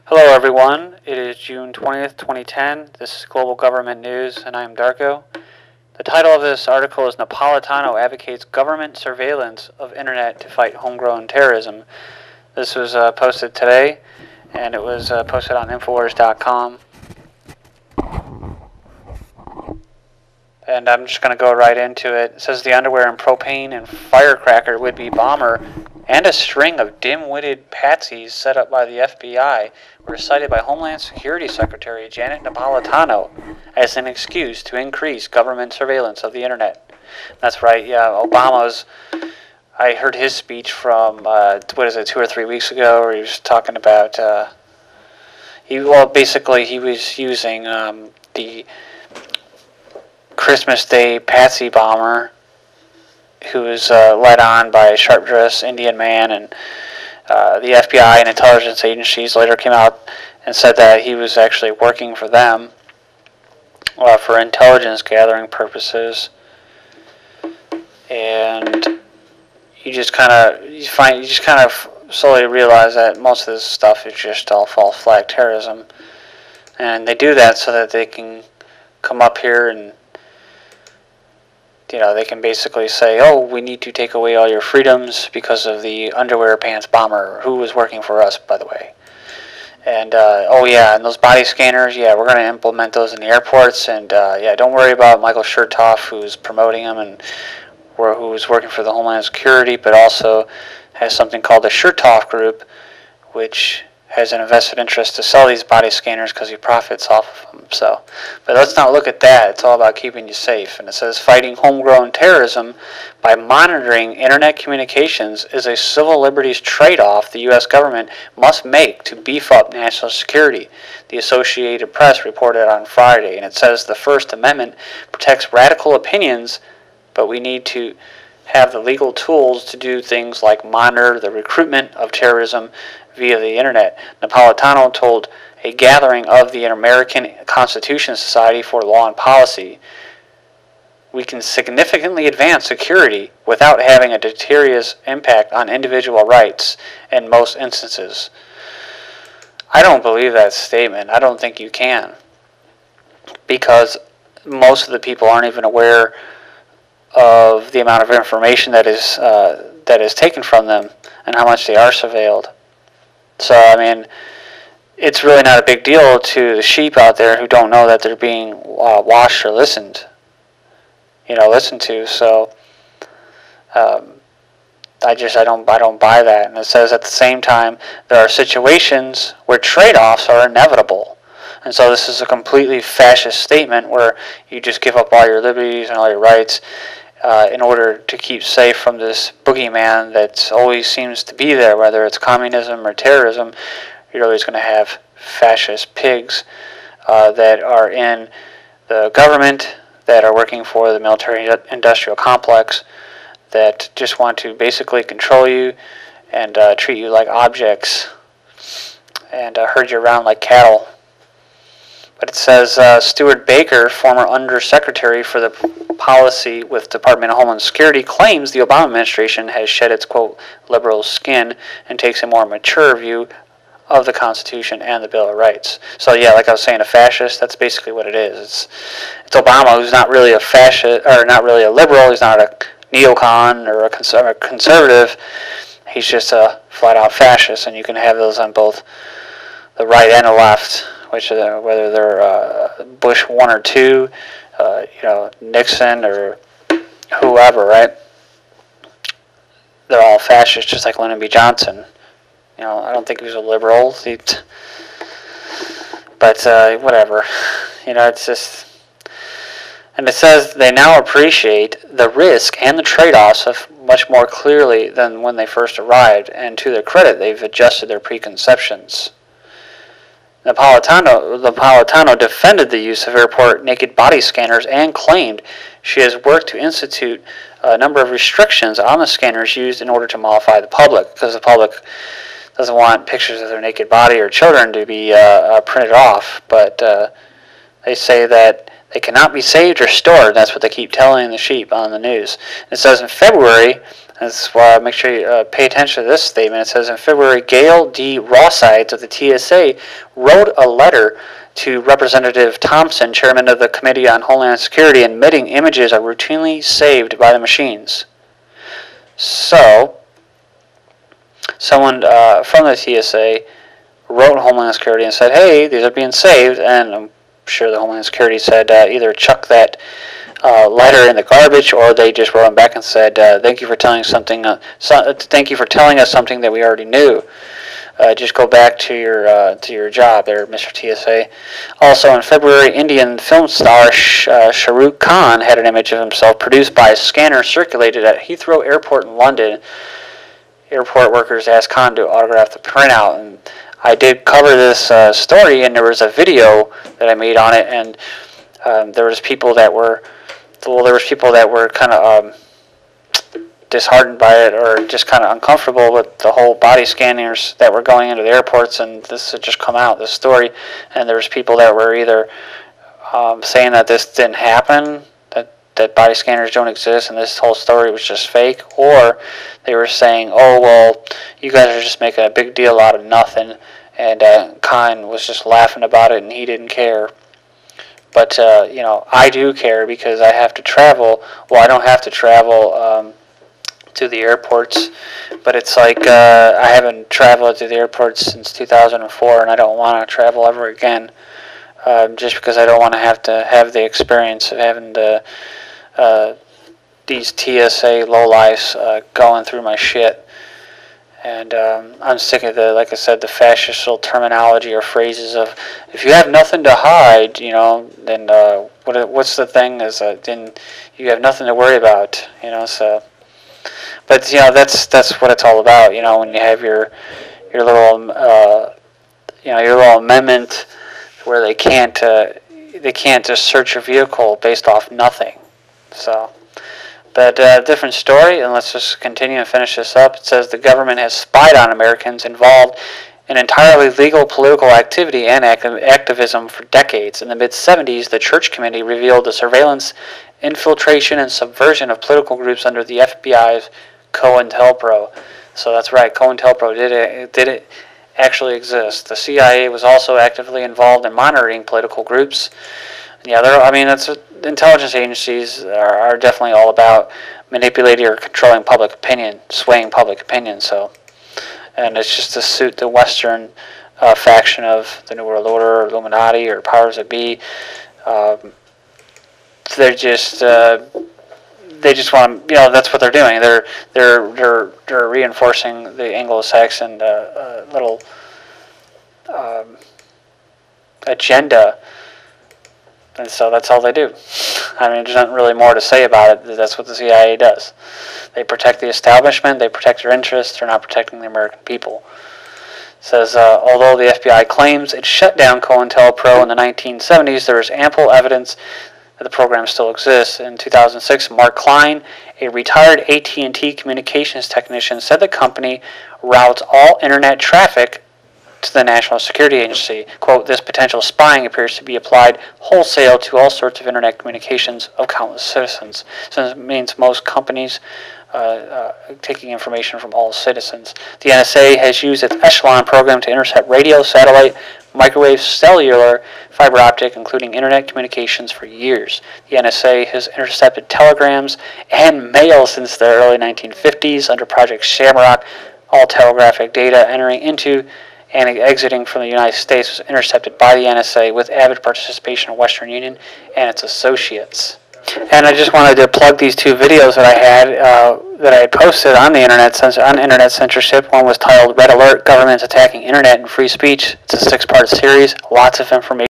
Hello everyone, it is June 20th, 2010. This is Global Government News and I am Darko. The title of this article is Napolitano Advocates Government Surveillance of Internet to Fight Homegrown Terrorism. This was posted today and it was posted on Infowars.com. And I'm just going to go right into it. It says the underwear and propane and firecracker would-be bomber and a string of dim-witted patsies set up by the FBI were cited by Homeland Security Secretary Janet Napolitano as an excuse to increase government surveillance of the internet. That's right, yeah, I heard his speech from, 2 or 3 weeks ago, where he was talking about, he was using the Christmas Day patsy bomber who was led on by a sharp-dressed Indian man, and the FBI and intelligence agencies later came out and said that he was actually working for them for intelligence gathering purposes. And you just kind of slowly realize that most of this stuff is just all false flag terrorism, and they do that so that they can come up here and they can basically say, oh, we need to take away all your freedoms because of the underwear pants bomber who was working for us, by the way. And, oh yeah, and those body scanners, yeah, we're going to implement those in the airports. And, yeah, don't worry about Michael Chertoff, who's promoting them and who's working for the Homeland Security, but also has something called the Chertoff Group, which has an invested interest to sell these body scanners because he profits off of them. So, but let's not look at that. It's all about keeping you safe. And it says fighting homegrown terrorism by monitoring internet communications is a civil liberties trade-off the U.S. government must make to beef up national security, the Associated Press reported on Friday. And it says the First Amendment protects radical opinions, but we need to have the legal tools to do things like monitor the recruitment of terrorism via the internet. Napolitano told a gathering of the American Constitution Society for Law and Policy, we can significantly advance security without having a deleterious impact on individual rights in most instances. I don't believe that statement. I don't think you can, because most of the people aren't even aware of the amount of information that is taken from them and how much they are surveilled. So, I mean, it's really not a big deal to the sheep out there who don't know that they're being watched or listened to. So, I don't buy that. And it says at the same time, there are situations where trade-offs are inevitable. And so this is a completely fascist statement where you just give up all your liberties and all your rights in order to keep safe from this boogeyman that always seems to be there, whether it's communism or terrorism. You're always going to have fascist pigs that are in the government, that are working for the military-industrial complex, that just want to basically control you and treat you like objects and herd you around like cattle. But it says Stuart Baker, former undersecretary for the policy with Department of Homeland Security, claims the Obama administration has shed its, quote, liberal skin and takes a more mature view of the Constitution and the Bill of Rights. So yeah, like I was saying, a fascist, that's basically what it is. It's Obama, who's not really a fascist, or not really a liberal. He's not a neocon or a conservative. He's just a flat-out fascist, and you can have those on both the right and the left, whether they're Bush 1 or 2, Nixon or whoever, right? They're all fascists, just like Lyndon B. Johnson. I don't think he was a liberal, but whatever. It's just... And it says they now appreciate the risk and the trade-offs of much more clearly than when they first arrived, and to their credit, they've adjusted their preconceptions. Napolitano defended the use of airport naked body scanners and claimed she has worked to institute a number of restrictions on the scanners used in order to mollify the public, because the public doesn't want pictures of their naked body or children to be printed off. But they say that they cannot be saved or stored. That's what they keep telling the sheep on the news. It says in February, That's why make sure you pay attention to this statement. It says in February, Gail D. Rawsides of the TSA wrote a letter to Representative Thompson, chairman of the Committee on Homeland Security, admitting images are routinely saved by the machines. So, someone from the TSA wrote Homeland Security and said, hey, these are being saved, and I'm sure the Homeland Security said either chuck that letter in the garbage, or they just wrote him back and said, thank you for telling something. Thank you for telling us something that we already knew. Just go back to your job there, Mr. TSA. Also, in February, Indian film star Shah Rukh Khan had an image of himself produced by a scanner circulated at Heathrow Airport in London. Airport workers asked Khan to autograph the printout, and I did cover this story, and there was a video that I made on it, and there was people that were kind of disheartened by it, or just kind of uncomfortable with the whole body scanners that were going into the airports, and this had just come out, this story, and there was people that were either saying that this didn't happen, that body scanners don't exist, and this whole story was just fake, or they were saying, oh, well, you guys are just making a big deal out of nothing, and Khan was just laughing about it, and he didn't care. But, I do care, because I have to travel. Well, I don't have to travel to the airports, but it's like I haven't traveled to the airports since 2004, and I don't want to travel ever again, just because I don't want to have the experience of having these TSA lowlifes going through my shit. And I'm sick of like I said, the fascist terminology or phrases of, if you have nothing to hide, then what's the thing is then you have nothing to worry about, so. But that's what it's all about, when you have your little your little amendment where they can't just search your vehicle based off nothing. So, but different story, and let's just continue and finish this up. It says the government has spied on Americans involved in entirely legal political activity and activism for decades. In the mid-'70s, the Church Committee revealed the surveillance, infiltration, and subversion of political groups under the FBI's COINTELPRO. So that's right, COINTELPRO did it actually exist. The CIA was also actively involved in monitoring political groups. Yeah, that's intelligence agencies are definitely all about manipulating or controlling public opinion, swaying public opinion. So, and it's just to suit the Western faction of the New World Order, or Illuminati, or powers that be. They just want, that's what they're doing. They're reinforcing the Anglo-Saxon little agenda, and so that's all they do. There's not really more to say about it. That's what the CIA does. They protect the establishment. They protect their interests. They're not protecting the American people. It says, although the FBI claims it shut down COINTELPRO in the 1970s, there is ample evidence that the program still exists. In 2006, Mark Klein, a retired AT&T communications technician, said the company routes all internet traffic to the National Security Agency. Quote, this potential spying appears to be applied wholesale to all sorts of internet communications of countless citizens. So it means most companies taking information from all citizens. The NSA has used its Echelon program to intercept radio, satellite, microwave, cellular, fiber optic, including internet communications for years. The NSA has intercepted telegrams and mail since the early 1950s under Project Shamrock. All telegraphic data entering into and exiting from the United States was intercepted by the NSA with avid participation of Western Union and its associates. And I just wanted to plug these two videos that I had posted on the internet censorship. One was titled "Red Alert: Governments Attacking Internet and Free Speech." It's a 6-part series, lots of information.